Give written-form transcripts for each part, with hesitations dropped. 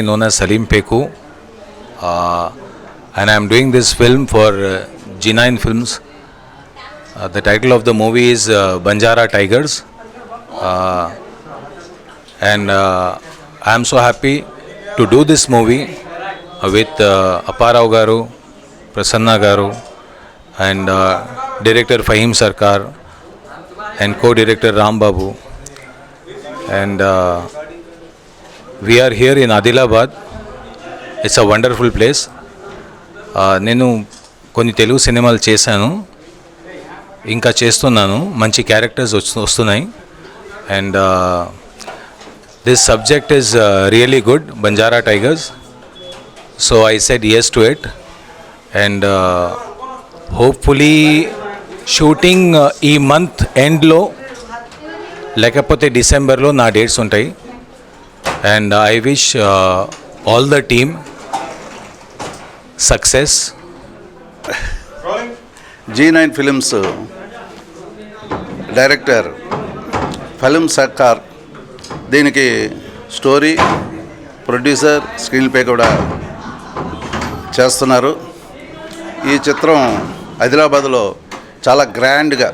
Known as Salim Peku, and I am doing this film for G9 Films. The title of the movie is Banjara Tigers, and I am so happy to do this movie with Apparao Garu, Prasanna Garu, and director Fahim Sarkar, and co-director Ram Babu, and we are here in Adilabad. It's a wonderful place. నేను కొన్ని తెలుగు సినిమాలు చేశాను, ఇంకా చేస్తున్నాను. మంచి characters వస్తున్నాయి. And this subject is really good, Banjara tigers. So I said yes to it. And hopefully shooting ఈ month ఎండ్లో లేకపోతే డిసెంబర్లో నా డేట్స్ ఉంటాయి. And I wish all the team success. G9 Films director Faheem Sarkar దీనికి స్టోరీ, ప్రొడ్యూసర్, స్క్రీన్ ప్లే కూడా చేస్తున్నారు. ఈ చిత్రం ఆదిలాబాద్లో చాలా గ్రాండ్గా,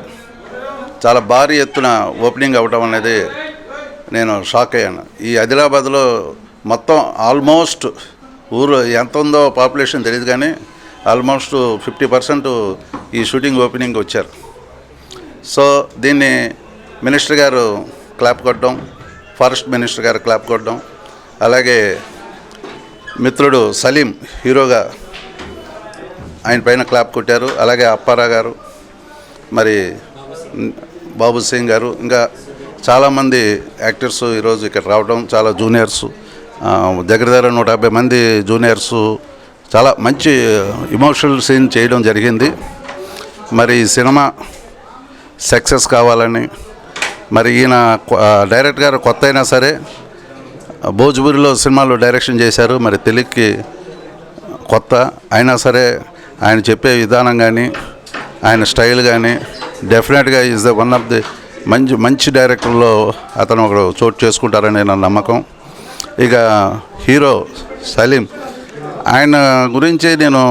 చాలా భారీ ఎత్తున ఓపెనింగ్ అవ్వడం అనేది నేను షాక్ అయ్యాను. ఈ ఆదిలాబాద్లో మొత్తం ఆల్మోస్ట్ ఊరు ఎంత ఉందో పాపులేషన్ తెలియదు, కానీ ఆల్మోస్ట్ 50% ఈ షూటింగ్ ఓపెనింగ్ వచ్చారు. సో దీన్ని మినిస్టర్ గారు క్లాప్ కొట్టడం, ఫారెస్ట్ మినిస్టర్ గారు క్లాప్ కొట్టడం, అలాగే మిత్రుడు సలీం హీరోగా ఆయన పైన క్లాప్ కొట్టారు. అలాగే అప్పారా గారు, మరి బాబు సింగ్ గారు, ఇంకా చాలామంది యాక్టర్స్ ఈరోజు ఇక్కడ రావడం, చాలా జూనియర్స్, దగ్గర 150 మంది జూనియర్స్ చాలా మంచి ఇమోషనల్ సీన్ చేయడం జరిగింది. మరి ఈ సినిమా సక్సెస్ కావాలని, మరి ఈయన డైరెక్టర్ గారు కొత్త అయినా సరే భోజ్పురిలో సినిమాలు డైరెక్షన్ చేశారు, మరి తెలుగుకి కొత్త అయినా సరే ఆయన చెప్పే విధానం కానీ, ఆయన స్టైల్ కానీ డెఫినెట్గా is the one of the మంచి డైరెక్టర్లో అతను ఒక చోటు చేసుకుంటారని నా నమ్మకం. ఇక హీరో సలీం, ఆయన గురించి నేను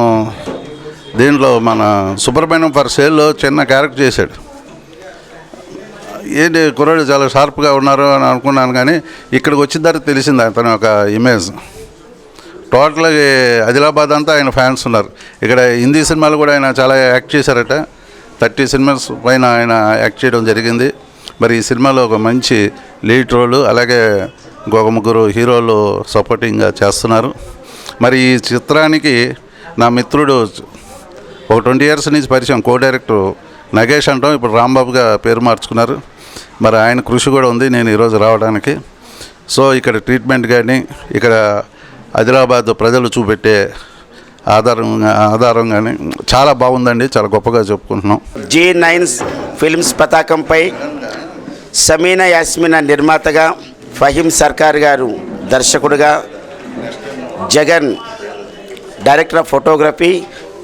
దీనిలో మన సుబ్రహ్మణ్యం ఫర్ సేల్లో చిన్న క్యారెక్టర్ చేశాడు. ఏంటి కుర్రాడు చాలా షార్ప్గా ఉన్నారు అని అనుకున్నాను, కానీ ఇక్కడికి వచ్చిన తర్వాత తెలిసింది అతని ఒక ఇమేజ్. టోటల్గా ఆదిలాబాద్ అంతా ఆయన ఫ్యాన్స్ ఉన్నారు. ఇక్కడ హిందీ సినిమాలు కూడా ఆయన చాలా యాక్ట్ చేశారట. 30 సినిమాస్ పైన ఆయన యాక్ట్ చేయడం జరిగింది. మరి ఈ సినిమాలో ఒక మంచి లీడ్ రోలు, అలాగే ఇంకొక 3 హీరోలు సపోర్టింగ్గా చేస్తున్నారు. మరి ఈ చిత్రానికి నా మిత్రుడు ఒక 20 ఇయర్స్ నుంచి పరిచయం, కో డైరెక్టర్ నగేష్ అంటాం, ఇప్పుడు రాంబాబుగా పేరు మార్చుకున్నారు. మరి ఆయన కృషి కూడా ఉంది నేను ఈరోజు రావడానికి. సో ఇక్కడ ట్రీట్మెంట్ కానీ, ఇక్కడ ఆదిలాబాద్ ప్రజలు చూపెట్టే ఆధారం కానీ చాలా బాగుందండి, చాలా గొప్పగా చెప్పుకుంటున్నాం. G9 ఫిల్మ్స్ పతాకంపై సమీనా యాస్మినా నిర్మాతగా, ఫహీం సర్కార్ గారు దర్శకుడుగా, జగన్ డైరెక్టర్ ఆఫ్ ఫోటోగ్రఫీ,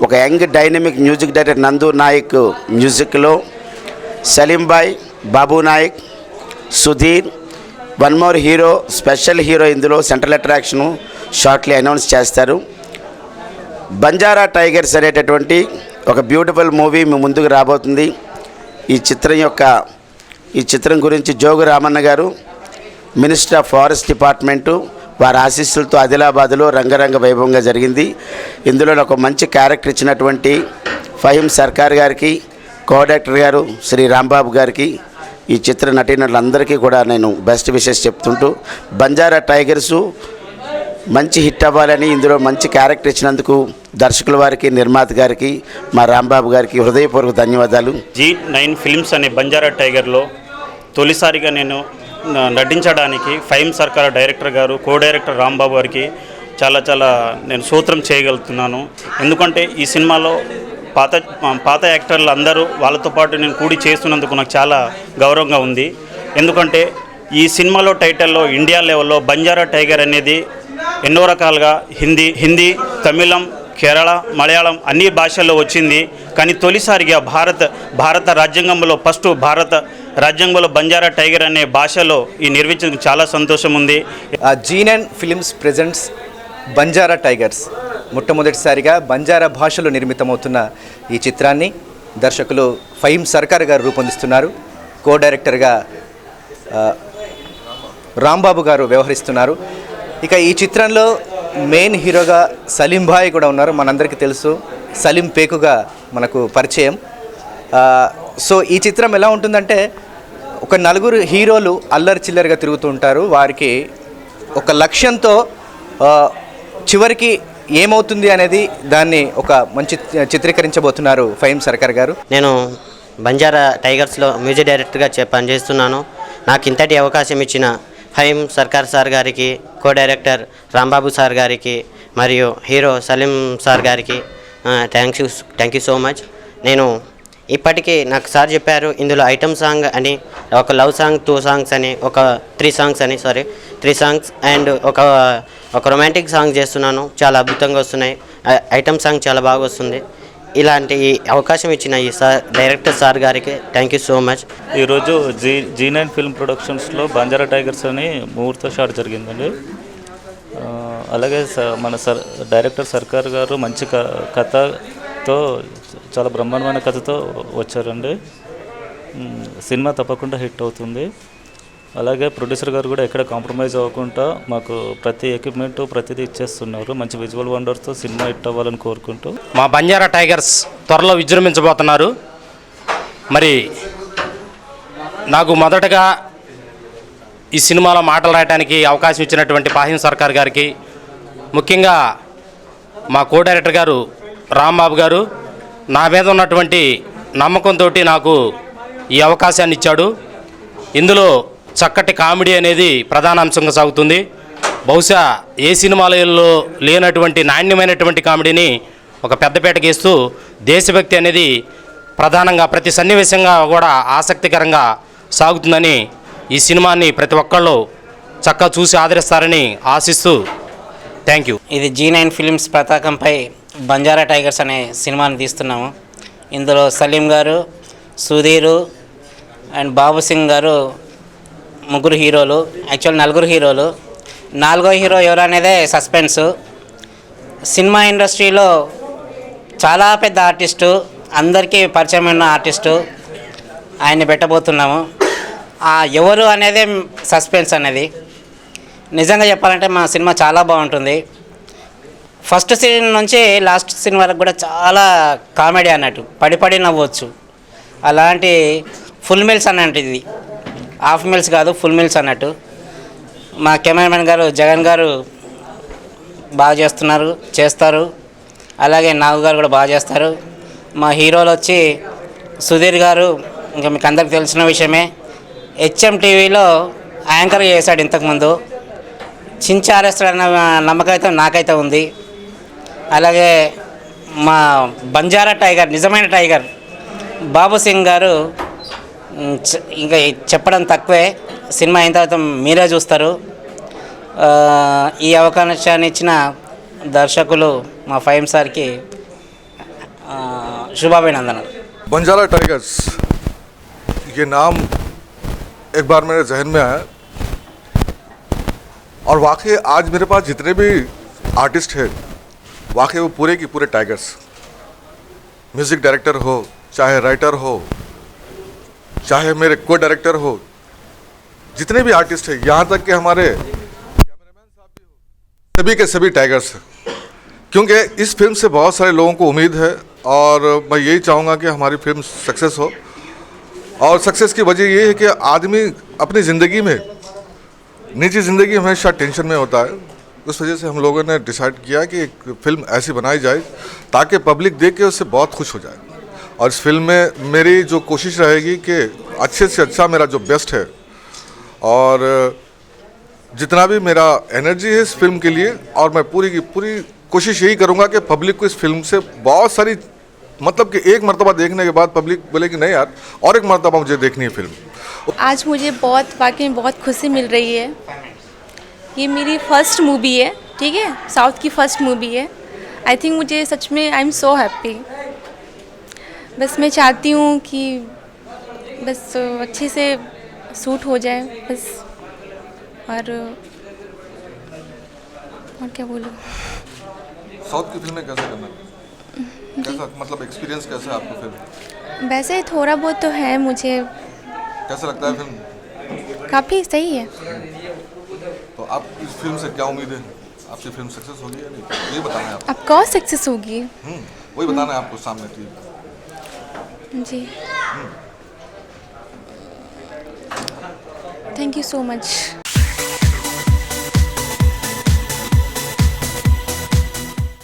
ఒక young dynamic music director Nandu Nayak మ్యూజిక్లో, సలీం బాయ్, Babu Nayak, Sudheer, one more hero, special hero ఇందులో సెంట్రల్ అట్రాక్షను షార్ట్లీ అనౌన్స్ చేస్తారు. బంజారా టైగర్స్ అనేటటువంటి ఒక బ్యూటిఫుల్ మూవీ మీ ముందుకు రాబోతుంది. ఈ చిత్రం గురించి జోగు రామన్న గారు, మినిస్టర్ ఆఫ్ ఫారెస్ట్ డిపార్ట్మెంటు వారి ఆశీస్సులతో ఆదిలాబాద్లో రంగరంగ వైభవంగా జరిగింది. ఇందులో ఒక మంచి క్యారెక్టర్ ఇచ్చినటువంటి ఫహీం సర్కార్ గారికి, కో డైరెక్టర్ గారు శ్రీ రాంబాబు గారికి, ఈ చిత్ర నటీనటులందరికీ కూడా నేను బెస్ట్ విషెస్ చెప్తుంటూ, బంజారా టైగర్సు మంచి హిట్ అవ్వాలని, ఇందులో మంచి క్యారెక్టర్ ఇచ్చినందుకు దర్శకుల వారికి, నిర్మాత గారికి, మా రాంబాబు గారికి హృదయపూర్వక ధన్యవాదాలు. G9 ఫిల్మ్స్ అనే బంజారా టైగర్లో తొలిసారిగా నేను నటించడానికి ఫహీం సర్కార్ డైరెక్టర్ గారు, కో డైరెక్టర్ రాంబాబు గారికి చాలా నేను సూత్రం చేయగలుగుతున్నాను. ఎందుకంటే ఈ సినిమాలో పాత యాక్టర్లు అందరూ వాళ్ళతో పాటు నేను కూడి చేస్తున్నందుకు నాకు చాలా గౌరవంగా ఉంది. ఎందుకంటే ఈ సినిమాలో టైటిల్లో ఇండియా లెవెల్లో బంజారా టైగర్ అనేది ఎన్నో రకాలుగా హిందీ, తమిళం, కేరళ, మలయాళం అన్ని భాషల్లో వచ్చింది. కానీ తొలిసారిగా భారత రాజ్యాంగంలో భారత రాజ్యాంగంలో బంజారా టైగర్ అనే భాషలో ఈ నిర్మించడానికి చాలా సంతోషం ఉంది. G9 films presents Banjara tigers. మొట్టమొదటిసారిగా బంజారా భాషలో నిర్మితమవుతున్న ఈ చిత్రాన్ని దర్శకులు ఫహీం సర్కార్ గారు రూపొందిస్తున్నారు. కో డైరెక్టర్గా రాంబాబు గారు వ్యవహరిస్తున్నారు. ఇక ఈ చిత్రంలో మెయిన్ హీరోగా సలీం భాయ్ కూడా ఉన్నారు. మనందరికీ తెలుసు, సలీం పేకుగా మనకు పరిచయం. సో ఈ చిత్రం ఎలా ఉంటుందంటే, ఒక నలుగురు హీరోలు అల్లరి చిల్లరిగా తిరుగుతూ ఉంటారు. వారికి ఒక లక్ష్యంతో చివరికి ఏమవుతుంది అనేది దాన్ని ఒక మంచి చిత్రీకరించబోతున్నారు ఫహీం సర్కార్ గారు. నేను బంజారా టైగర్స్లో మ్యూజిక్ డైరెక్టర్గా పనిచేస్తున్నాను. నాకు ఇంతటి అవకాశం ఇచ్చిన ఫహీం సర్కార్ సార్ గారికి, కో డైరెక్టర్ రాంబాబు సార్ గారికి మరియు హీరో సలీం సార్ గారికి థ్యాంక్ యూ సో మచ్. నేను ఇప్పటికీ నాకు సార్ చెప్పారు, ఇందులో ఐటమ్ సాంగ్ అని ఒక లవ్ సాంగ్, 2 సాంగ్స్ అని, ఒక 3 సాంగ్స్ అండ్ ఒక రొమాంటిక్ సాంగ్ చేస్తున్నాను. చాలా అద్భుతంగా వస్తున్నాయి. ఐటమ్ సాంగ్ చాలా బాగా వస్తుంది. ఇలాంటి అవకాశం ఇచ్చిన ఈ డైరెక్టర్ సార్ గారికి థ్యాంక్ యూ సో మచ్. ఈరోజు G9 ఫిల్మ్ ప్రొడక్షన్స్లో బంజారా టైగర్స్ అని ముహూర్త షాట్ జరిగిందండి. అలాగే మన డైరెక్టర్ సర్కార్ గారు మంచి కథతో, చాలా బ్రహ్మాండమైన కథతో వచ్చారండి. సినిమా తప్పకుండా హిట్ అవుతుంది. అలాగే ప్రొడ్యూసర్ గారు కూడా ఎక్కడ కాంప్రమైజ్ అవ్వకుండా మాకు ప్రతి ఎక్విప్మెంట్ ప్రతిదీ ఇచ్చేస్తున్నారు. మంచి విజువల్ వండర్తో సినిమా హిట్ అవ్వాలని కోరుకుంటూ, మా బంజారా టైగర్స్ త్వరలో విజృంభించబోతున్నారు. మరి నాకు మొదటగా ఈ సినిమాలో మాటలు రాయడానికి అవకాశం ఇచ్చినటువంటి ఫహీం సర్కార్ గారికి, ముఖ్యంగా మా కో డైరెక్టర్ గారు రాంబాబు గారు నా మీద ఉన్నటువంటి నమ్మకంతో నాకు ఈ అవకాశాన్ని ఇచ్చాడు. ఇందులో చక్కటి కామెడీ అనేది ప్రధాన అంశంగా సాగుతుంది. బహుశా ఏ సినిమాలలో లేనటువంటి నాణ్యమైనటువంటి కామెడీని ఒక పెద్దపేటకి ఇస్తూ దేశభక్తి అనేది ప్రధానంగా ప్రతి సన్నివేశంగా కూడా ఆసక్తికరంగా సాగుతుందని, ఈ సినిమాని ప్రతి ఒక్కళ్ళు చక్కగా చూసి ఆదరిస్తారని ఆశిస్తూ థ్యాంక్ యూ. ఇది G9 ఫిలిమ్స్ పతాకంపై బంజారా టైగర్స్ అనే సినిమాని తీస్తున్నాము. ఇందులో సలీం గారు, సుధీరు అండ్ బాబు సింగ్ గారు ముగ్గురు హీరోలు. యాక్చువల్ 4 హీరోలు. 4వ హీరో ఎవరు అనేదే సస్పెన్స్. సినిమా ఇండస్ట్రీలో చాలా పెద్ద ఆర్టిస్టు, అందరికీ పరిచయమైన ఆర్టిస్టు ఆయన్ని పెట్టబోతున్నాము. ఎవరు అనేదే సస్పెన్స్ అనేది. నిజంగా చెప్పాలంటే మా సినిమా చాలా బాగుంటుంది. ఫస్ట్ సీన్ నుంచి లాస్ట్ సీన్ వరకు కూడా చాలా కామెడీ అన్నట్టు, పడి నవ్వచ్చు. అలాంటి ఫుల్ మీల్స్ అన్నట్టు, ఇది హాఫ్ మీల్స్ కాదు, ఫుల్ మీల్స్ అన్నట్టు. మా కెమెరామెన్ గారు జగన్ గారు బాగా చేస్తారు. అలాగే నాగు గారు కూడా బాగా చేస్తారు. మా హీరోలు వచ్చి సుధీర్ గారు, ఇంకా మీకు అందరికి తెలిసిన విషయమే, HM టీవీలో యాంకర్ చేశాడు ఇంతకుముందు. చించారేస్తాడన్న నమ్మకం అయితే నాకైతే ఉంది. అలాగే మా బంజారా టైగర్, నిజమైన టైగర్ బాబు సింగ్ గారు, ఇంకా చెప్పడం తక్కువే, సినిమా అయిన తర్వాత మీరే చూస్తారు. ఈ అవకాశాన్ని ఇచ్చిన దర్శకులు మా ఫహీం సార్కి शुभाभिनंदन। बंजारा टाइगर्स ये नाम एक बार मेरे जहन में आया और वाकई आज मेरे पास जितने भी आर्टिस्ट हैं वाकई वो पूरे की पूरे टाइगर्स, म्यूज़िक डायरेक्टर हो, चाहे राइटर हो, चाहे मेरे को डायरेक्टर हो, जितने भी आर्टिस्ट हैं, यहाँ तक कि हमारे कैमरामैन साहब भी हो, सभी के सभी टाइगर्स हैं। क्योंकि इस फिल्म से बहुत सारे लोगों को उम्मीद है और मैं यही चाहूँगा कि हमारी फिल्म सक्सेस हो। और सक्सेस की वजह ये है कि आदमी अपनी ज़िंदगी में, निजी ज़िंदगी में हमेशा टेंशन में होता है। उस वजह से हम लोगों ने डिसाइड किया कि एक फ़िल्म ऐसी बनाई जाए ताकि पब्लिक देख के उससे बहुत खुश हो जाए। और इस फिल्म में मेरी जो कोशिश रहेगी कि अच्छे से अच्छा मेरा जो बेस्ट है और जितना भी मेरा एनर्जी है इस फिल्म के लिए, और मैं पूरी की पूरी कोशिश यही करूँगा कि पब्लिक को इस फिल्म से बहुत सारी, मतलब कि एक मरतबा देखने के बाद पब्लिक बोले कि नहीं यार और एक मरतबा मुझे देखनी है फिल्म। आज मुझे वाकई में बहुत खुशी मिल रही है। ये मेरी फर्स्ट मूवी है, ठीक है, साउथ की फर्स्ट मूवी है। आई थिंक मुझे सच में आई एम सो हैप्पी। बस मैं चाहती हूँ कि बस अच्छे से शूट हो जाए बस, और क्या बोलूँ। साउथ की फिल्में कैसे करना, कैसा मतलब एक्सपीरियंस कैसा है आपको फिल्म? वैसे थोड़ा बहुत तो है मुझे। कैसा लगता है फिल्म? काफ़ी सही है। तो आप इस फिल्म से क्या उम्मीद है? आपकी फिल्म सक्सेस होगी या नहीं, ये बताना है आपको। अब कौन सक्सेस होगी? वही बताना है आपको सामने थी जी। Thank you so much.